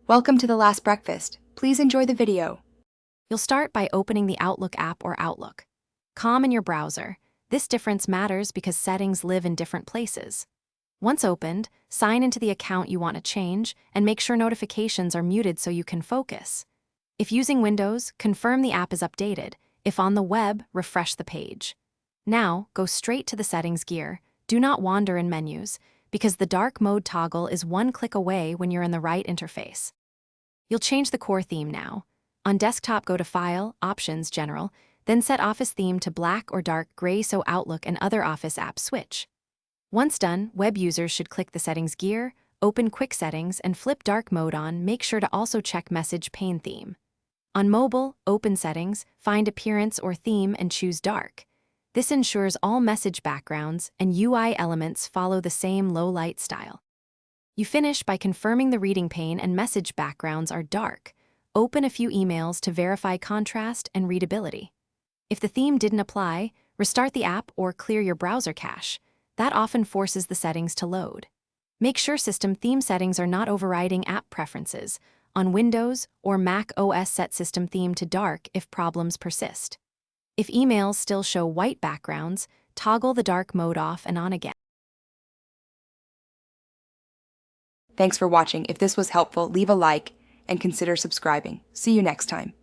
Welcome to The Last Breakfast. Please enjoy the video. You'll start by opening the Outlook app or Outlook. In your browser. This difference matters because settings live in different places. Once opened, sign into the account you want to change and make sure notifications are muted so you can focus. If using Windows, confirm the app is updated. If on the web, refresh the page. Now, go straight to the settings gear. Do not wander in menus, because the dark mode toggle is one click away when you're in the right interface. You'll change the core theme now. On desktop, go to File, Options, General, then set Office theme to black or dark gray so Outlook and other Office apps switch. Once done, web users should click the settings gear, open Quick Settings, and flip dark mode on. Make sure to also check Message Pane theme. On mobile, open Settings, find Appearance or Theme and choose Dark. This ensures all message backgrounds and UI elements follow the same low-light style. You finish by confirming the reading pane and message backgrounds are dark. Open a few emails to verify contrast and readability. If the theme didn't apply, restart the app or clear your browser cache. That often forces the settings to load. Make sure system theme settings are not overriding app preferences. On Windows or Mac OS, set system theme to dark if problems persist. If emails still show white backgrounds, toggle the dark mode off and on again. Thanks for watching. If this was helpful, leave a like and consider subscribing. See you next time.